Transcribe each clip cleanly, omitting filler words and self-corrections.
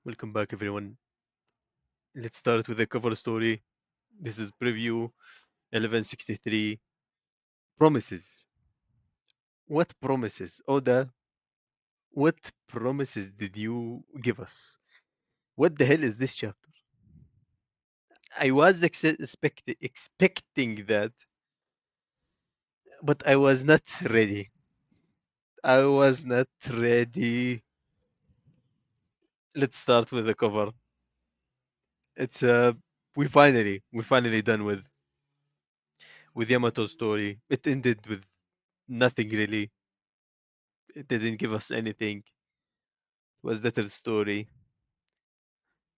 Welcome back, everyone. Let's start with the cover story. This is preview 1163 promises. What promises? Oda, what promises did you give us? What the hell is this chapter? I was expecting that, but I was not ready. I was not ready. Let's start with the cover. It's we finally done with Yamato's story. It ended with nothing really. It didn't give us anything. Was that a story?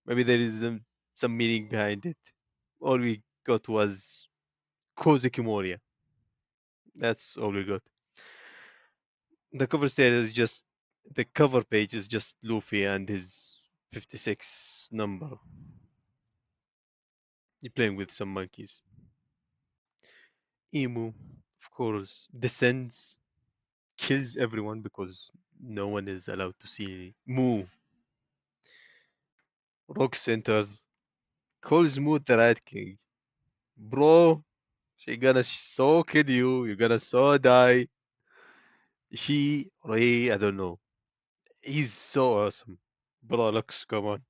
Maybe there is some meaning behind it. All we got was Kozuki Moria. That's all we got. The cover story is just the cover page is just Luffy and his 56 number. You're playing with some monkeys. Emu, of course, descends, kills everyone because no one is allowed to see Mu. Rox enters, calls Mu the Rat King. Bro, she gonna so kill you. You're gonna so die. She or he, I don't know. He's so awesome. Bro, Lux, come on.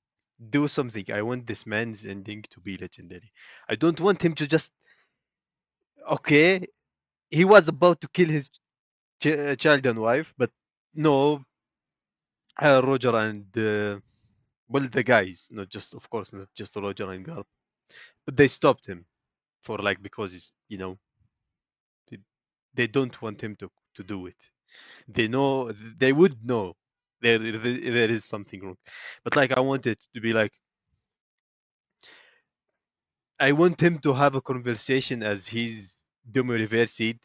Do something. I want this man's ending to be legendary. I don't want him to just. Okay, he was about to kill his child and wife, but no, Roger and. Well, the guys, not just, of course, not just Roger and Garp, but they stopped him for like because they, they don't want him to do it. They know they would know there is something wrong, but like I want it to be like I want him to have a conversation as he's Reversid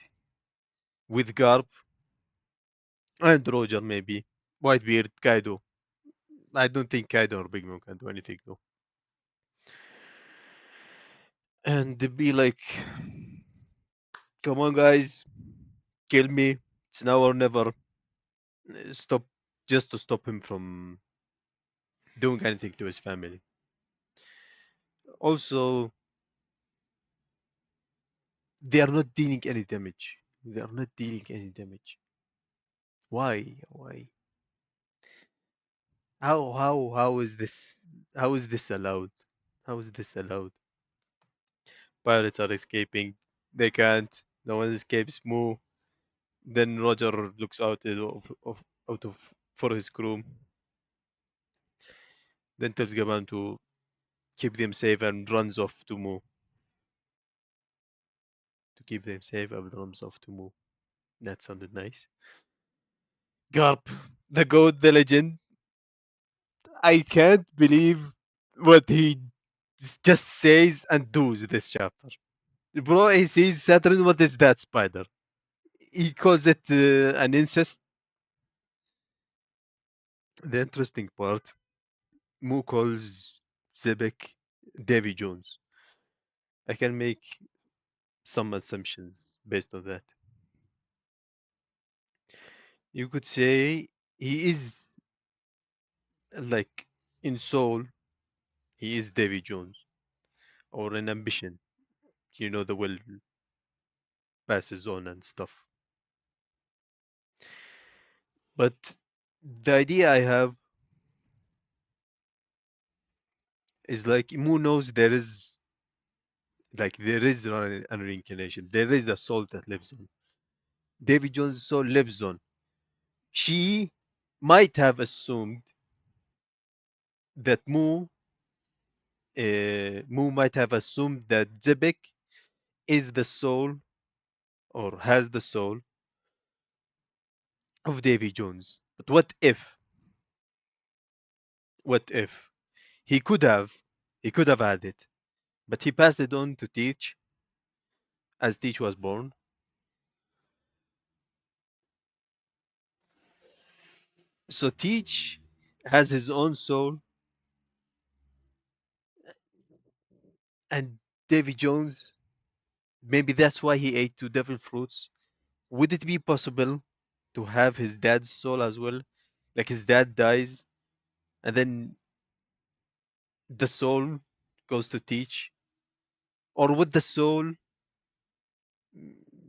with Garp and Roger maybe Whitebeard Kaido. I don't think Kaido or Big Mom can do anything though, and to be like, come on guys, kill me. It's now or never. Stop, just to stop him from doing anything to his family. Also, they are not dealing any damage. They are not dealing any damage. Why? Why? How is this? How is this allowed? How is this allowed? Pirates are escaping. They can't. No one escapes. Moo. Then Roger looks out of for his crew. Then tells Gaban to keep them safe and runs off to Moo. To keep them safe and runs off to Moo. That sounded nice. Garp, the goat, the legend. I can't believe what he just says and does this chapter. Bro, he sees Saturn. What is that spider? He calls it an incest. The interesting part, Moo calls Zebek Davy Jones. I can make some assumptions based on that. You could say he is like in soul, he is Davy Jones, or in ambition, the will passes on and stuff. But the idea I have is like Moo knows there is an reincarnation. There is a soul that lives on. Davy Jones' soul lives on. She might have assumed that Moo might have assumed that Zebek is the soul or has the soul of Davy Jones. But what if he could have he could have had it, but he passed it on to Teach as Teach was born. So Teach has his own soul, and Davy Jones, maybe that's why he ate two devil fruits. Would it be possible to have his dad's soul as well? Like his dad dies, and then the soul goes to teach, or would the soul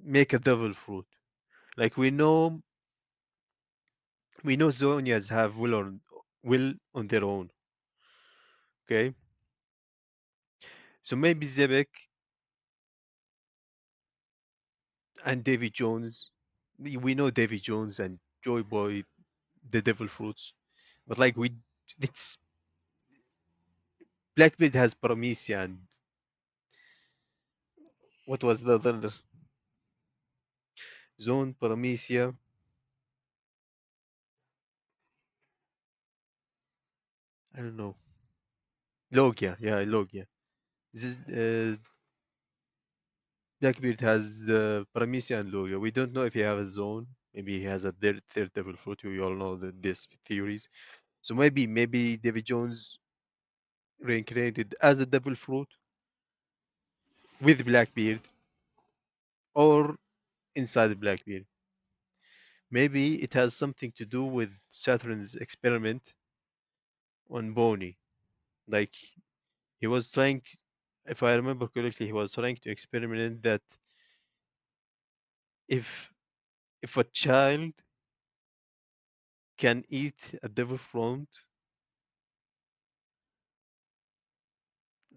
make a devil fruit? Like we know Zonias have will on their own. Okay, so maybe Zebek and Davy Jones. We know Davy Jones and Joy Boy, the devil fruits, but like it's Blackbeard has Paramecia and what was the other zone? Paramecia. I don't know. Logia, yeah, Logia. This Blackbeard has the Paramecia and Logia. We don't know if he has a zone. Maybe he has a third devil fruit. We all know these theories. So maybe David Jones reincarnated as a devil fruit with Blackbeard or inside Blackbeard. Maybe it has something to do with Saturn's experiment on Bonnie. Like he was trying, if I remember correctly, he was trying to experiment that if if a child can eat a devil fruit,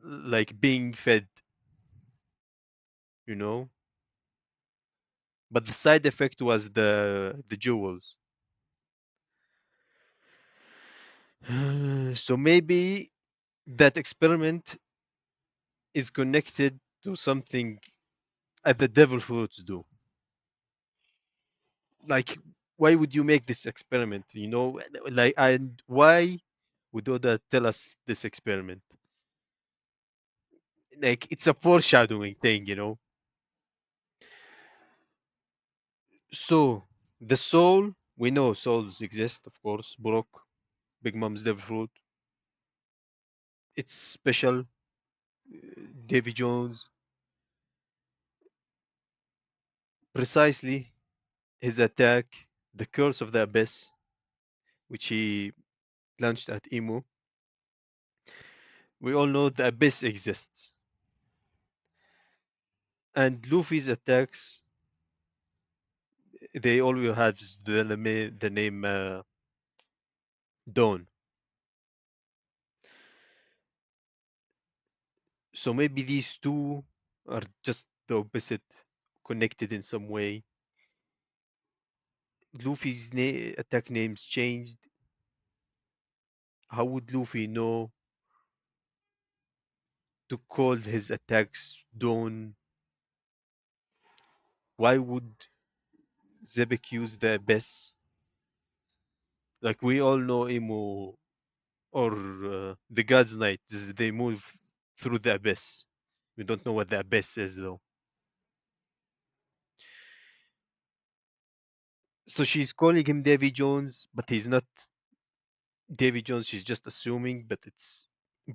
like being fed, you know. But the side effect was the jewels. So maybe that experiment is connected to something that the devil fruits do. Like, why would you make this experiment? Like, and why would Oda tell us this experiment? Like, it's a foreshadowing thing. So, the soul, we know souls exist, of course. Brock, Big Mom's devil fruit. It's special. Davy Jones, precisely his attack, the curse of the abyss, which he launched at Emu. We all know the abyss exists. And Luffy's attacks, they always have the name Dawn. So maybe these two are just the opposite, connected in some way. Luffy's attack names changed. How would Luffy know to call his attacks Dawn? Why would Zebek use the abyss? Like we all know Emu or the God's Knight, they move through the abyss. We don't know what the abyss is though. So she's calling him Davy Jones, but he's not Davy Jones. She's just assuming, but it's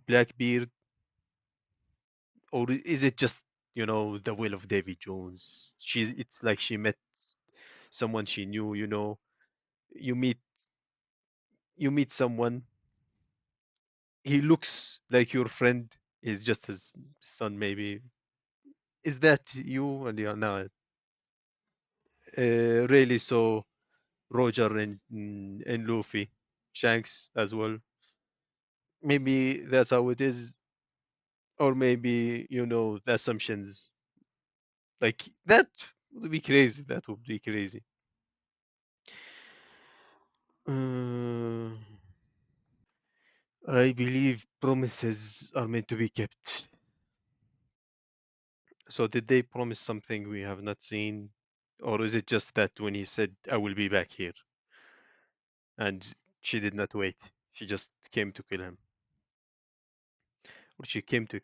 Blackbeard, or is it just the will of Davy Jones? It's like she met someone she knew. You meet you meet someone. He looks like your friend. Is just his son, maybe. Is that you? And you're now really so Roger and Luffy, Shanks as well. Maybe that's how it is, or maybe the assumptions like that would be crazy. That would be crazy. Uh, I believe promises are meant to be kept. So did they promise something we have not seen, or is it just that when he said I will be back here, and she did not wait, she just came to kill him, or she came to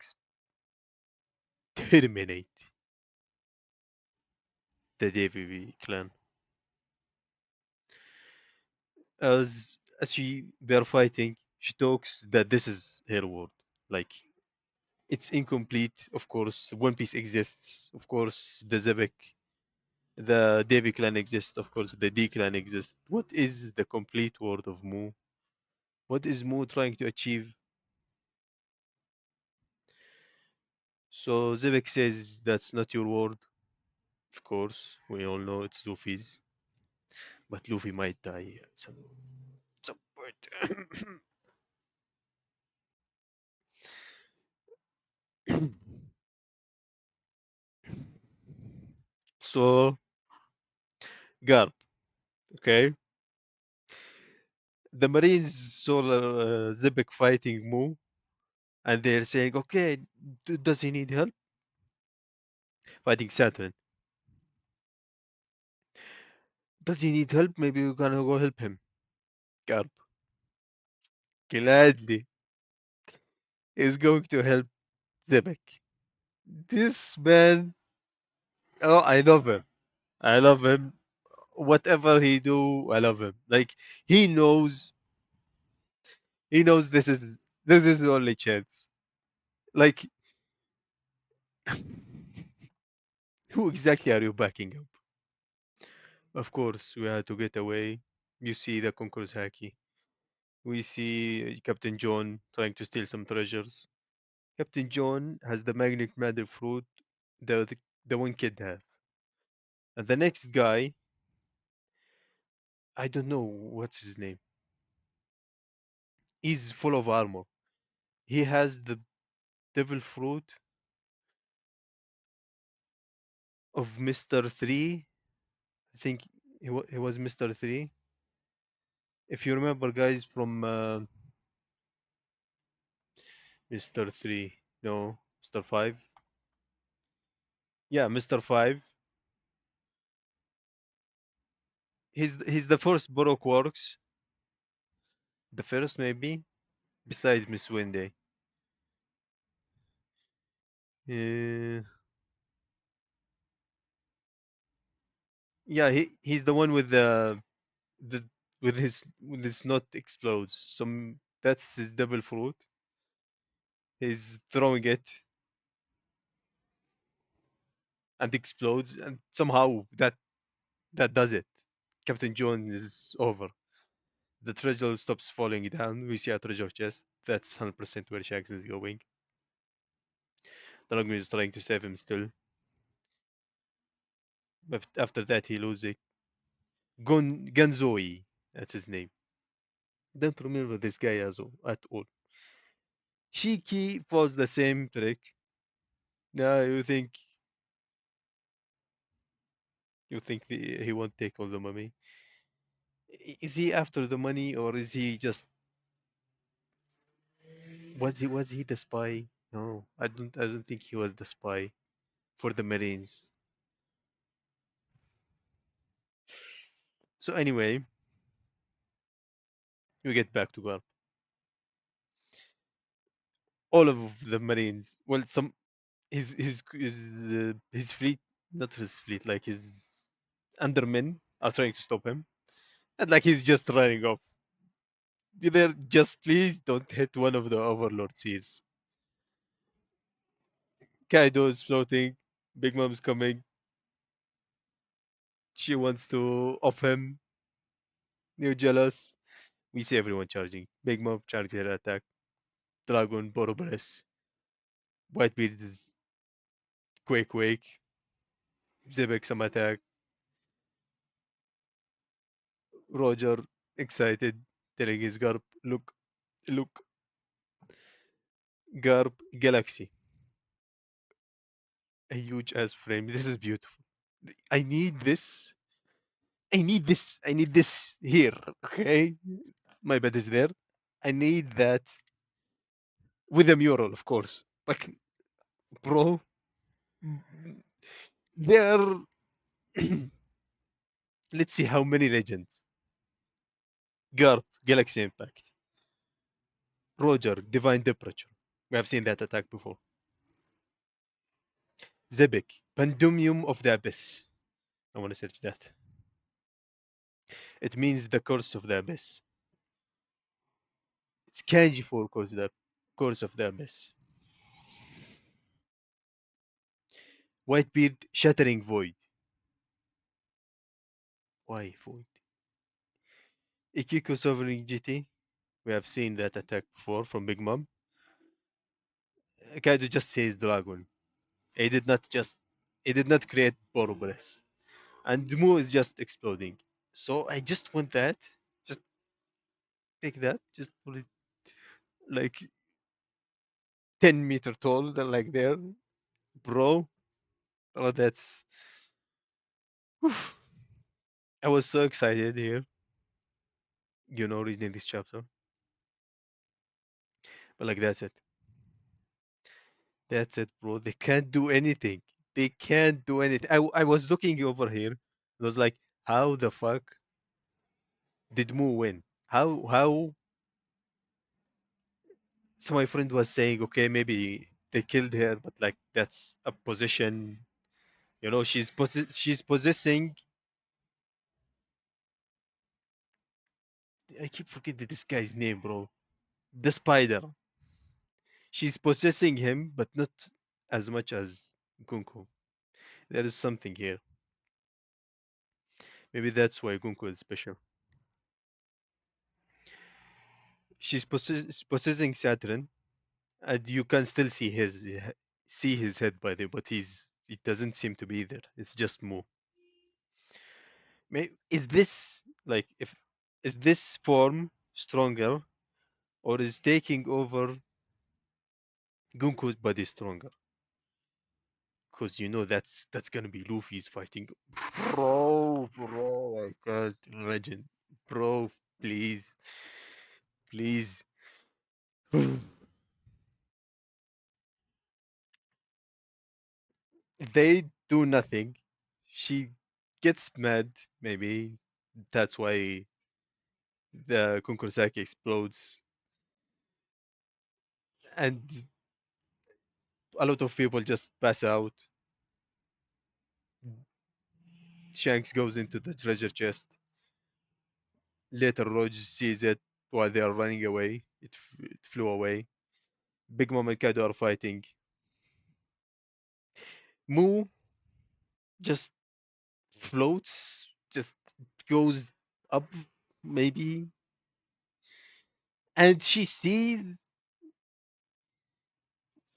exterminate the Davy clan? As they're fighting, she talks that this is her world. Like it's incomplete, of course. One Piece exists, of course. The Zebek, the Davy clan exists, of course. The D clan exists. What is the complete world of Mu? What is Mu trying to achieve? So Zivik says that's not your word. Of course, we all know it's Luffy's, but Luffy might die at some point. So Garp, okay, the Marines saw Zivik fighting Mu, and they're saying, okay, does he need help fighting Saturn? Does he need help? Maybe we're gonna go help him. Garp gladly is going to help Zebek. This man, oh, I love him. I love him. Whatever he do, I love him. Like he knows, he knows this is the only chance. Like, who exactly are you backing up? Of course, we had to get away. You see the Conqueror's Haki. We see Captain John trying to steal some treasures. Captain John has the magnet matter fruit the one kid have. And the next guy, I don't know what's his name. He's full of armor. He has the devil fruit of Mr. 3. I think he was Mr. 3. If you remember, guys, from Mr. 3. No, Mr. 5. Yeah, Mr. 5. He's the first Baroque works. The first, maybe, besides Miss Wendy. Uh, yeah, he's the one the with his nut explodes. Some That's his devil fruit. He's throwing it and explodes, and somehow that does it. Captain John is over. The treasure stops falling down. We see a treasure chest. That's 100% where Shanks is going. Dragon is trying to save him still. But after that, he loses it. Ganzoi, that's his name. Don't remember this guy at all. Shiki was the same trick. Now you think he won't take all the money? Is he after the money, or is he just was he the spy? No, I don't think he was the spy for the Marines. So anyway, we get back to Garp. All of the Marines, well, some his fleet, not his fleet, like his undermen are trying to stop him, and like he's just running off. They're just, please don't hit one of the Overlord seals. Kaido is floating. Big Mom's coming. She wants to off him. You're jealous. We see everyone charging. Big Mom charges her attack. Dragon, Borobares. Whitebeard is Quake. Zebek some attack. Roger excited, telling his Garp, look, Garp Galaxy. A huge ass frame. This is beautiful. I need this. I need this here. Okay? My bed is there. I need that with a mural, of course. Like, bro, there. Let's see how many legends. Garp, Galaxy Impact. Roger, Divine Temperature. We have seen that attack before. Zebek, Pandemium of the Abyss. I want to search that. It means the curse of the abyss. It's kanji for curse of the abyss. Whitebeard, Shattering Void. Why void? Ikiko Sovereign GT. We have seen that attack before from Big Mom. Kaido just says dragon. He did not just he did not create progress. And the Mu is just exploding. So I just want that. Just take that. Just put it like 10-meter tall, like there, bro. Oh, that's. I was so excited here, reading this chapter. But like that's it. That's it, bro. They can't do anything. They can't do anything. I was looking over here. It was like, how the fuck did Mu win? How? So my friend was saying, okay, maybe they killed her, but like that's a position. She's possessing. I keep forgetting this guy's name, bro. The spider. She's possessing him, but not as much as Gunko. There is something here. Maybe that's why Gunko is special. She's possessing Saturn, and you can still see his head by there, but it doesn't seem to be there. It's just Mu. Is this like if is this form stronger or is taking over Gunko's body stronger? Because that's gonna be Luffy's fighting. Bro, I can't imagine. Bro, please, please. They do nothing. She gets mad, maybe. That's why the Konkursaki explodes. And a lot of people just pass out. Shanks goes into the treasure chest. Later, Roger sees it while they are running away. It flew away. Big Mom and Kaido are fighting. Mu just floats, just goes up, maybe. And she sees,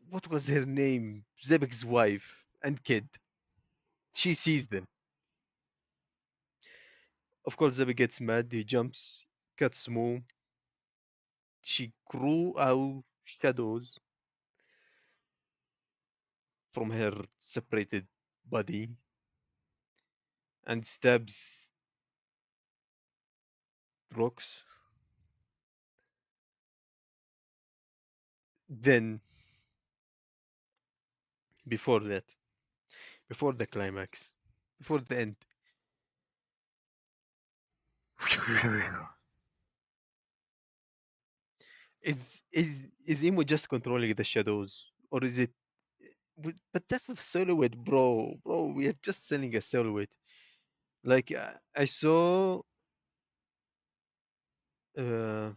what was her name? Zebek's wife and kid. She sees them. Of course, Zebek gets mad. He jumps, cuts Mu. She grew out shadows from her separated body and stabs rocks. Then, before that, before the climax, before the end, is Emo just controlling the shadows, or is it? But that's the silhouette, bro. Bro, we are just selling a silhouette. Like I saw uh,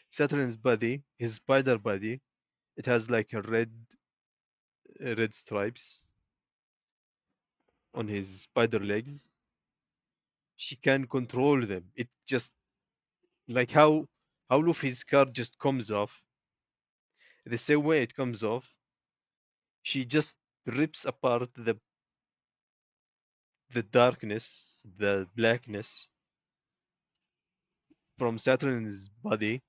Saturn's body, his spider body. It has like a red stripes on his spider legs. She can control them. It just like how Luffy's card just comes off. The same way it comes off, she just rips apart the darkness, the blackness from Saturn's body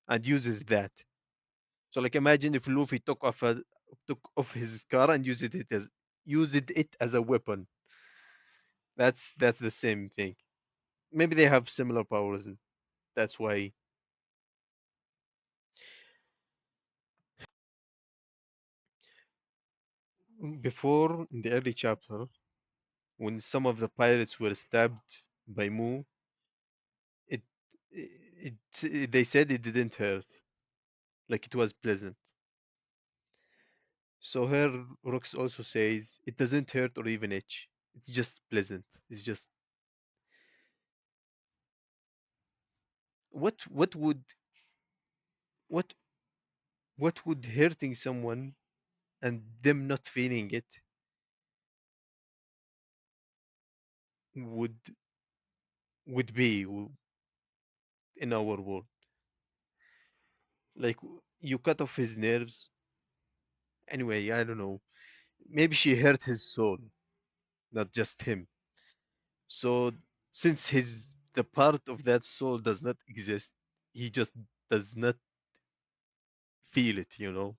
and uses that. So like imagine if Luffy took off his car and used it as a weapon. That's the same thing. Maybe they have similar powers. And that's why before in the early chapter, when some of the pirates were stabbed by Mu, it, they said it didn't hurt, like it was pleasant. So her Rox also says it doesn't hurt or even itch. It's just pleasant. It's just what what what would hurting someone and them not feeling it would would be in our world. Like you cut off his nerves, Anyway, I don't know. Maybe she hurt his soul, not just him. So since his the part of that soul does not exist, he just does not feel it, you know?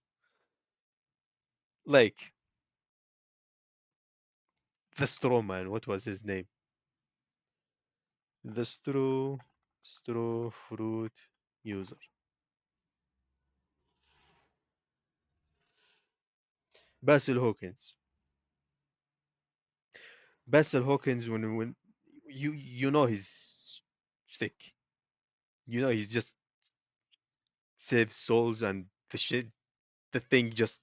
Like the straw man, what was his name? The straw fruit user. Basil Hawkins. Basil Hawkins when you know he's sick. You know he's just saves souls and the thing just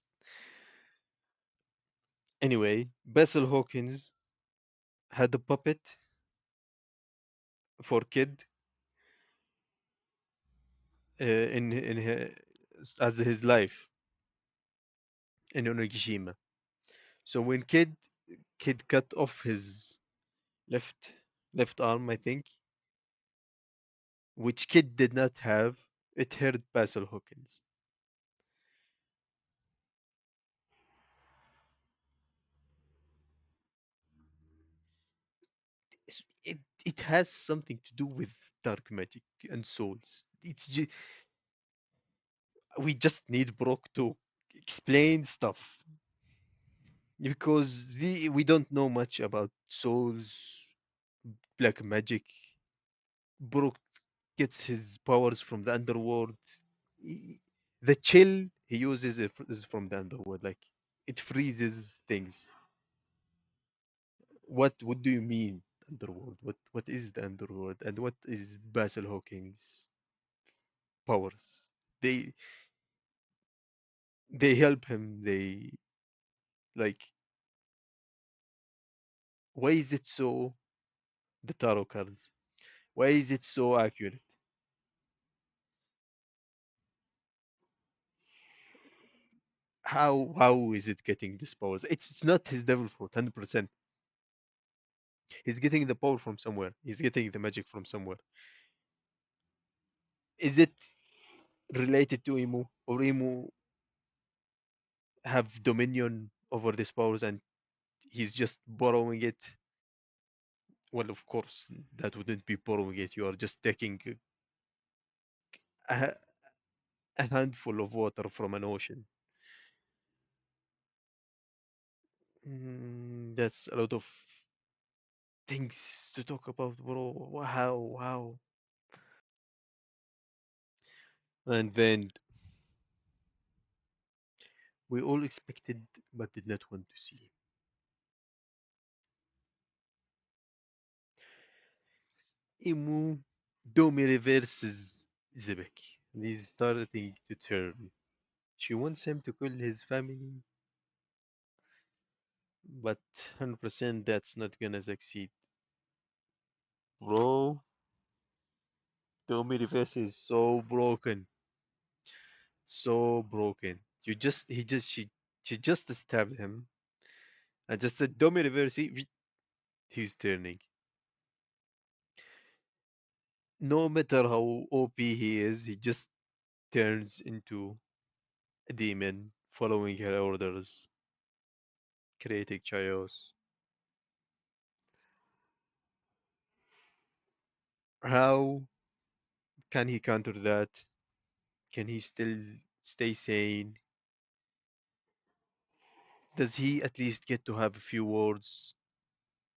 anyway, Basil Hawkins had a puppet for kid as his life in Onigashima. So when kid cut off his left left arm, I think, which kid did not have, it hurt Basil Hawkins. It has something to do with dark magic and souls. We just need Brock to explain stuff because we don't know much about souls, black magic. Brock gets his powers from the underworld. He- The chill he uses is from the underworld. Like it freezes things. What do you mean underworld? What is the underworld and what is Basil Hawking's powers? They they help him. They like why is it so the tarot cards? Why is it so accurate? How is it getting this powers? It's not his devil fruit, 100%. He's getting the power from somewhere. He's getting the magic from somewhere. Is it related to Emu, or Emu have dominion over these powers and he's just borrowing it? Well, of course, that wouldn't be borrowing it. You are just taking a, a handful of water from an ocean. That's a lot of things to talk about, bro. Wow. And then we all expected but did not want to see. Emu Domi reverses Zebek. He's starting to turn. She wants him to kill his family, but 100% that's not gonna succeed. Bro, Domi reverse is so broken. So broken. She just stabbed him and just said Domi reverse. He's turning. No matter how OP he is, he just turns into a demon, following her orders, creating chaos. How can he counter that? Can he still stay sane? Does he at least get to have a few words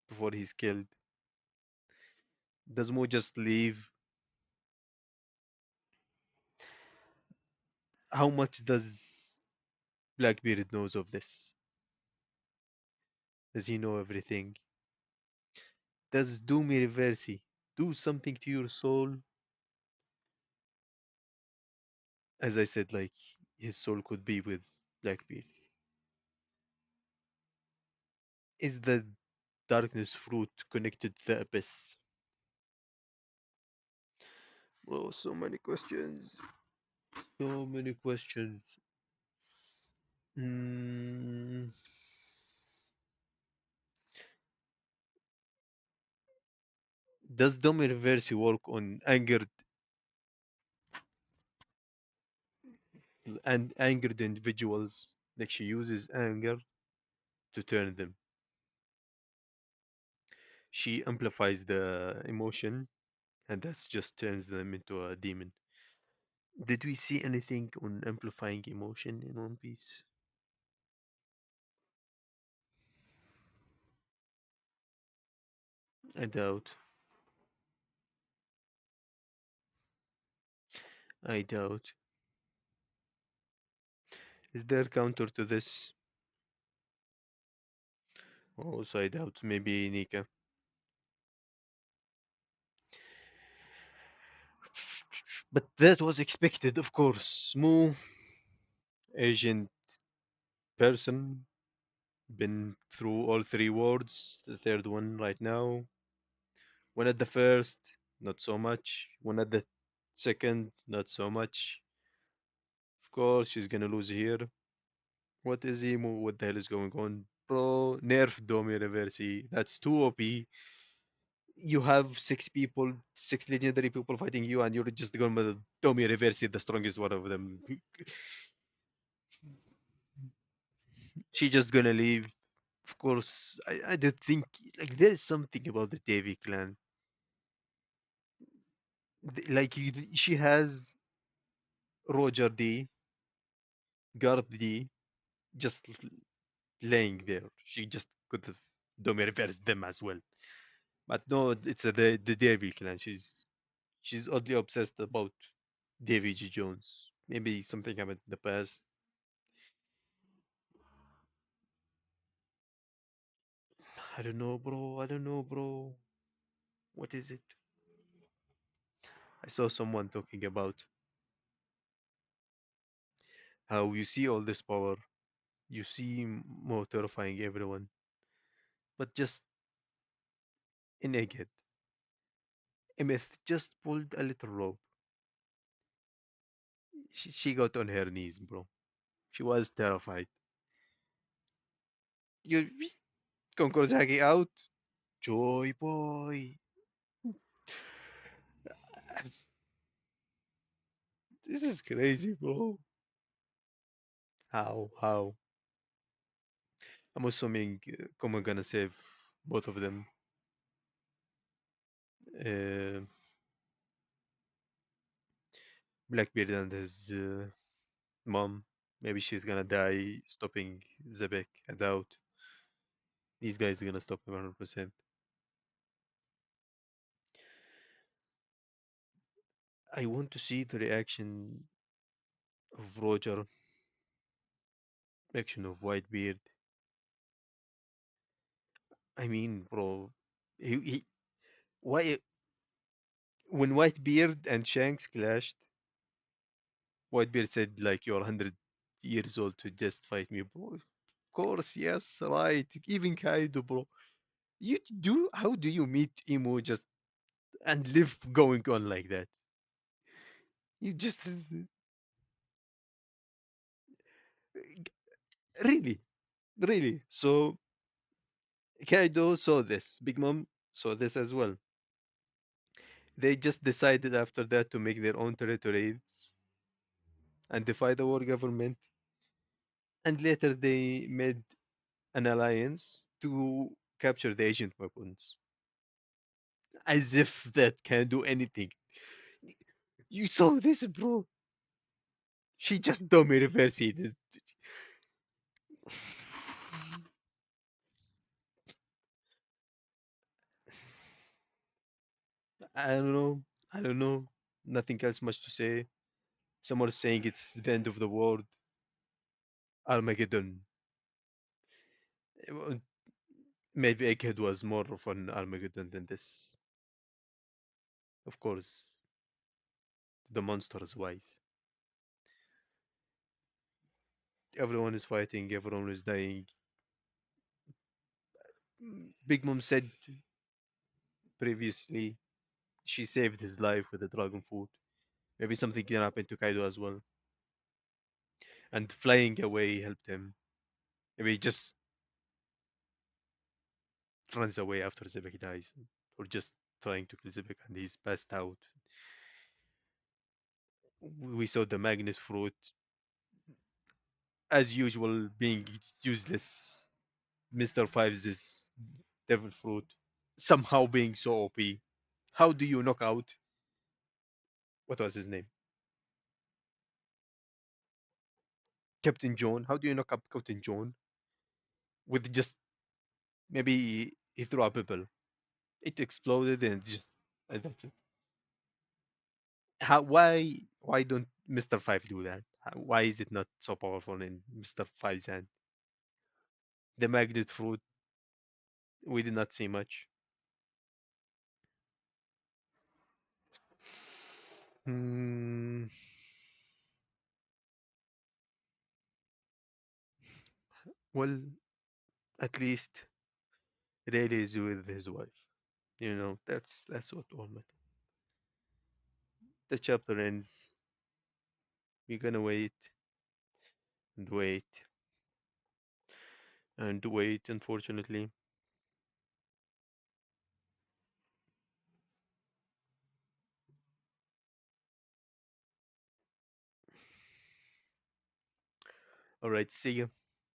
before he's killed? Does Mo just leave? How much does Blackbeard knows of this? Does he know everything? Does Doomy Reversi do something to your soul? As I said, like his soul could be with Blackbeard. Is the darkness fruit connected to the abyss? Oh, so many questions. So many questions. Mm, does Doomy Reversi work on angered individuals? Like she uses anger to turn them. She amplifies the emotion, and that just turns them into a demon. Did we see anything on amplifying emotion in One Piece? I doubt. I doubt. Is there counter to this? Also, I doubt. Maybe Nika. But that was expected, of course. Mu, Asian person, been through all three words. The third one right now. One at the first, not so much. One at the second, not so much. Of course, she's gonna lose here. What is Emu? What the hell is going on? Bro, nerf Dome University. That's too OP. You have six people, six legendary people fighting you, and you're just going with Dome University, the strongest one of them. She just gonna leave. Of course, I don't think like there is something about the Davy clan. Like she has Roger D, Garb D, just laying there. She just could have Dome reversed them as well. But no, it's the Davy clan. She's oddly obsessed about Davy G. Jones. Maybe something happened in the past. I don't know, bro. I don't know, bro. What is it? I saw someone talking about how you see all this power, you see Mo terrifying everyone, but just in Egghead, Emeth just pulled a little rope. She got on her knees, bro. She was terrified. You Konkozaki out, Joy boy. This is crazy, bro. How? How? I'm assuming Kuma gonna save both of them. Uh, Blackbeard and his mom. Maybe she's gonna die stopping Zebek. I doubt these guys are gonna stop him 100%. I want to see the reaction of Roger, reaction of Whitebeard. I mean, bro, why when Whitebeard and Shanks clashed, Whitebeard said like you're 100 years old to just fight me, bro. Of course, yes, right. Even Kaido, bro. You do? How do you meet Emo just and live going on like that? You just really, really. So Kaido saw this. Big Mom saw this as well. They just decided after that to make their own territories and defy the war government. And later they made an alliance to capture the ancient weapons. As if that can do anything. You saw this, bro. She just dummy reversed it. I don't know. I don't know. Nothing else much to say. Someone is saying it's the end of the world. Armageddon. Well, maybe Egghead was more of an Armageddon than this. Of course, the monster is wise. Everyone is fighting, everyone is dying. Big Mom said previously she saved his life with the dragon fruit. Maybe something can happen to Kaido as well. And flying away helped him. Maybe he just runs away after Zebek dies. Or just trying to kill Zebek and he's passed out. We saw the magnet fruit. as usual, being useless. Mr. Fives is devil fruit. Somehow being so OP. How do you knock out? What was his name? Captain John. How do you knock up Captain John with just maybe he threw a pebble? It exploded and just and that's it. How? Why don't Mr. Five do that? Why is it not so powerful in Mr. Five's hand? The magnet fruit. We did not see much. Hmm. Well, at least Rayleigh is with his wife. That's what all matters. The chapter ends. We're gonna wait and wait and wait. Unfortunately, all right. See you.